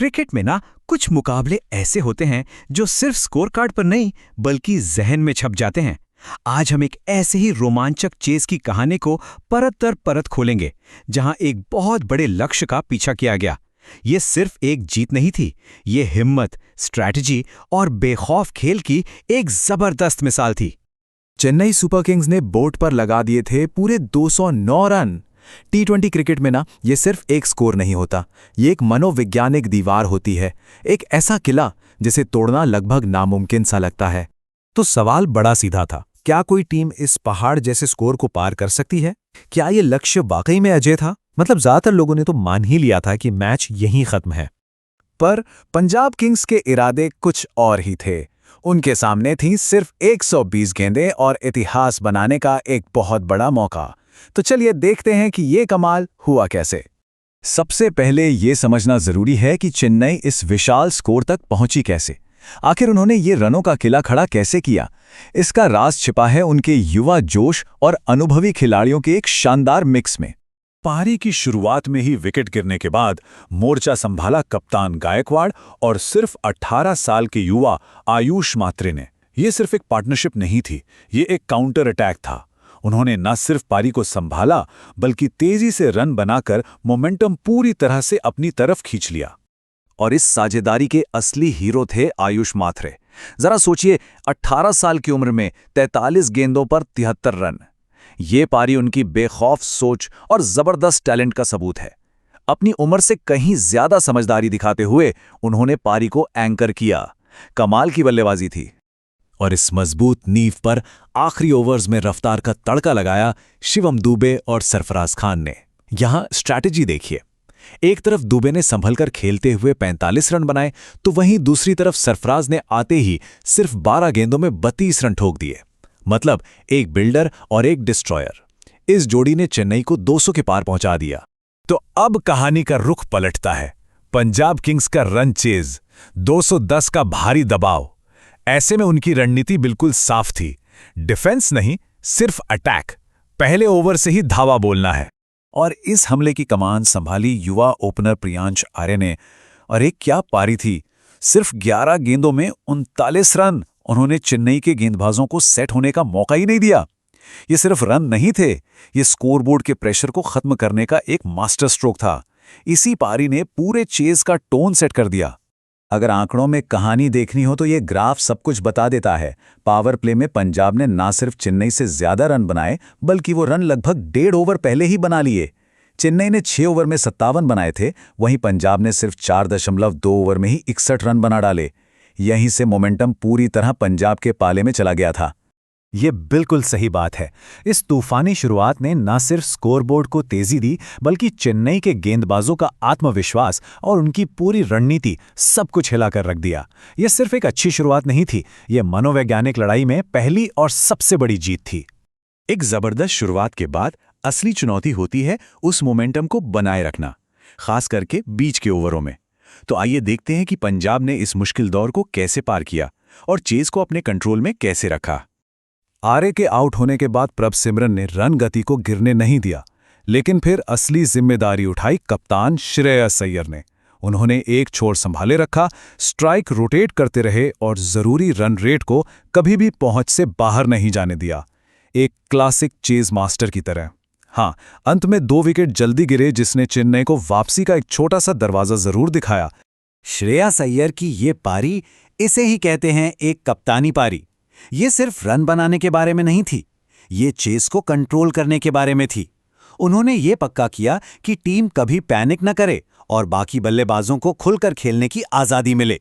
Cricket में ना कुछ मुकाबले ऐसे होते हैं जो सिर्फ स्कोर कार्ड पर नहीं बल्कि जहन में छप जाते हैं। आज हम एक ऐसे ही रोमांचक चेस की कहानी को परत दर परत खोलेंगे, जहां एक बहुत बड़े लक्ष्य का पीछा किया गया। ये सिर्फ एक जीत नहीं थी, ये हिम्मत, स्ट्रैटेजी और बेखौफ खेल की एक जबरदस्त मिसाल थी। चेन्नई सुपर किंग्स ने बोर्ड पर लगा दिए थे पूरे 209 रन। टी20 क्रिकेट में ना ये सिर्फ एक स्कोर नहीं होता, ये एक मनोवैज्ञानिक दीवार होती है, एक ऐसा किला जिसे तोड़ना लगभग नामुमकिन सा लगता है। तो सवाल बड़ा सीधा था, क्या कोई टीम इस पहाड़ जैसे स्कोर को पार कर सकती है? क्या ये लक्ष्य वाकई में अजय था? मतलब ज्यादातर लोगों ने तो मान ही लिया था कि मैच यहीं खत्म है। पर पंजाब किंग्स के इरादे कुछ और ही थे। उनके सामने थी सिर्फ 120 गेंदें और इतिहास बनाने का एक बहुत बड़ा मौका। तो चलिए देखते हैं कि ये कमाल हुआ कैसे। सबसे पहले ये समझना जरूरी है कि चेन्नई इस विशाल स्कोर तक पहुंची कैसे। आखिर उन्होंने ये रनों का किला खड़ा कैसे किया? इसका राज छिपा है उनके युवा जोश और अनुभवी खिलाड़ियों के एक शानदार मिक्स में। पारी की शुरुआत में ही विकेट गिरने के बाद मोर्चा संभाला कप्तान गायकवाड़ और सिर्फ 18 साल के युवा आयुष मात्रे ने। यह सिर्फ एक पार्टनरशिप नहीं थी, ये एक काउंटर अटैक था। उन्होंने न सिर्फ पारी को संभाला बल्कि तेजी से रन बनाकर मोमेंटम पूरी तरह से अपनी तरफ खींच लिया। और इस साझेदारी के असली हीरो थे आयुष मात्रे। जरा सोचिए, 18 साल की उम्र में 43 गेंदों पर 73 रन। ये पारी उनकी बेखौफ सोच और जबरदस्त टैलेंट का सबूत है। अपनी उम्र से कहीं ज्यादा समझदारी दिखाते हुए उन्होंने पारी को एंकर किया। कमाल की बल्लेबाजी थी। और इस मजबूत नींव पर आखिरी ओवर्स में रफ्तार का तड़का लगाया शिवम दुबे और सरफराज खान ने। यहां स्ट्रैटेजी देखिए, एक तरफ दुबे ने संभलकर खेलते हुए 45 रन बनाए, तो वहीं दूसरी तरफ सरफराज ने आते ही सिर्फ 12 गेंदों में 32 रन ठोक दिए। मतलब एक बिल्डर और एक डिस्ट्रॉयर। इस जोड़ी ने चेन्नई को 200 के पार पहुंचा दिया। तो अब कहानी का रुख पलटता है। पंजाब किंग्स का रन चेज, 210 का भारी दबाव। ऐसे में उनकी रणनीति बिल्कुल साफ थी, डिफेंस नहीं, सिर्फ अटैक। पहले ओवर से ही धावा बोलना है। और इस हमले की कमान संभाली युवा ओपनर प्रियांश आर्य ने। और एक क्या पारी थी, सिर्फ 11 गेंदों में 39 रन। उन्होंने चेन्नई के गेंदबाजों को सेट होने का मौका ही नहीं दिया। ये सिर्फ रन नहीं थे, ये स्कोरबोर्ड के प्रेशर को खत्म करने का एक मास्टर स्ट्रोक था। इसी पारी ने पूरे चेज का टोन सेट कर दिया। अगर आंकड़ों में कहानी देखनी हो तो ये ग्राफ सब कुछ बता देता है। पावर प्ले में पंजाब ने ना सिर्फ चेन्नई से ज्यादा रन बनाए, बल्कि वो रन लगभग 1.5 ओवर पहले ही बना लिए। चेन्नई ने 6 ओवर में 57 बनाए थे, वहीं पंजाब ने सिर्फ 4.2 ओवर में ही 61 रन बना डाले। यहीं से मोमेंटम पूरी तरह पंजाब के पाले में चला गया था। ये बिल्कुल सही बात है। इस तूफानी शुरुआत ने न सिर्फ स्कोरबोर्ड को तेजी दी, बल्कि चेन्नई के गेंदबाजों का आत्मविश्वास और उनकी पूरी रणनीति सब कुछ हिलाकर रख दिया। ये सिर्फ एक अच्छी शुरुआत नहीं थी, ये मनोवैज्ञानिक लड़ाई में पहली और सबसे बड़ी जीत थी। एक जबरदस्त शुरुआत के बाद असली चुनौती होती है उस मोमेंटम को बनाए रखना, खास करके बीच के ओवरों में। तो आइए देखते हैं कि पंजाब ने इस मुश्किल दौर को कैसे पार किया और चेज को अपने कंट्रोल में कैसे रखा। आर्य के आउट होने के बाद प्रभ सिमरन ने रन गति को गिरने नहीं दिया, लेकिन फिर असली जिम्मेदारी उठाई कप्तान श्रेयस अय्यर ने। उन्होंने एक छोर संभाले रखा, स्ट्राइक रोटेट करते रहे और जरूरी रन रेट को कभी भी पहुंच से बाहर नहीं जाने दिया, एक क्लासिक चेज मास्टर की तरह। हाँ, अंत में 2 विकेट जल्दी गिरे, जिसने चेन्नई को वापसी का एक छोटा सा दरवाजा जरूर दिखाया। श्रेयस अय्यर की ये पारी, इसे ही कहते हैं एक कप्तानी पारी। ये सिर्फ रन बनाने के बारे में नहीं थी, ये चेस को कंट्रोल करने के बारे में थी। उन्होंने ये पक्का किया कि टीम कभी पैनिक न करे और बाकी बल्लेबाजों को खुलकर खेलने की आजादी मिले।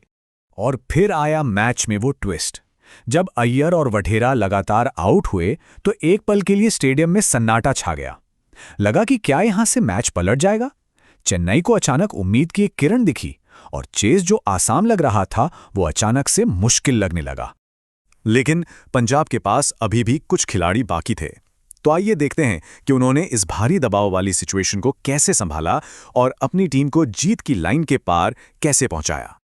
और फिर आया मैच में वो ट्विस्ट। जब अय्यर और वढेरा लगातार आउट हुए तो एक पल के लिए स्टेडियम में सन्नाटा छा गया। लगा कि क्या यहां से मैच पलट जाएगा। चेन्नई को अचानक उम्मीद की एक किरण दिखी और चेस जो आसान लग रहा था वो अचानक से मुश्किल लगने लगा। लेकिन पंजाब के पास अभी भी कुछ खिलाड़ी बाकी थे। तो आइए देखते हैं कि उन्होंने इस भारी दबाव वाली सिचुएशन को कैसे संभाला और अपनी टीम को जीत की लाइन के पार कैसे पहुंचाया।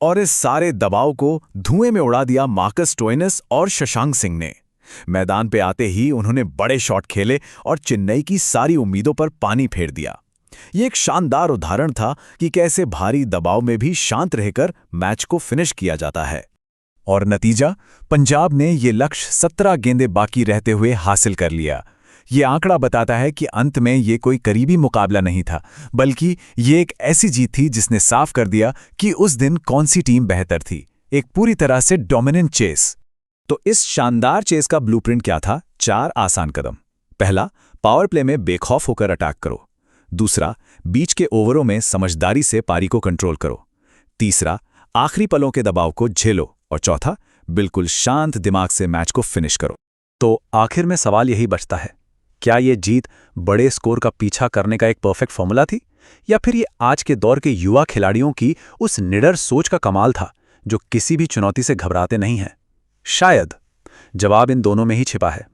और इस सारे दबाव को धुएं में उड़ा दिया मार्कस स्टोइनिस और शशांक सिंह ने। मैदान पे आते ही उन्होंने बड़े शॉट खेले और चेन्नई की सारी उम्मीदों पर पानी फेर दिया। ये एक शानदार उदाहरण था कि कैसे भारी दबाव में भी शांत रहकर मैच को फिनिश किया जाता है। और नतीजा, पंजाब ने ये लक्ष्य 17 गेंदें बाकी रहते हुए हासिल कर लिया। ये आंकड़ा बताता है कि अंत में ये कोई करीबी मुकाबला नहीं था, बल्कि ये एक ऐसी जीत थी जिसने साफ कर दिया कि उस दिन कौन सी टीम बेहतर थी। एक पूरी तरह से डोमिनेंट चेस। तो इस शानदार चेस का ब्लूप्रिंट क्या था? 4 आसान कदम। पहला, पावर प्ले में बेखौफ होकर अटैक करो। दूसरा, बीच के ओवरों में समझदारी से पारी को कंट्रोल करो। तीसरा, आखिरी पलों के दबाव को झेलो। और चौथा, बिल्कुल शांत दिमाग से मैच को फिनिश करो। तो आखिर में सवाल यही बचता है, क्या ये जीत बड़े स्कोर का पीछा करने का एक परफेक्ट फॉर्मूला थी, या फिर ये आज के दौर के युवा खिलाड़ियों की उस निडर सोच का कमाल था जो किसी भी चुनौती से घबराते नहीं हैं? शायद जवाब इन दोनों में ही छिपा है।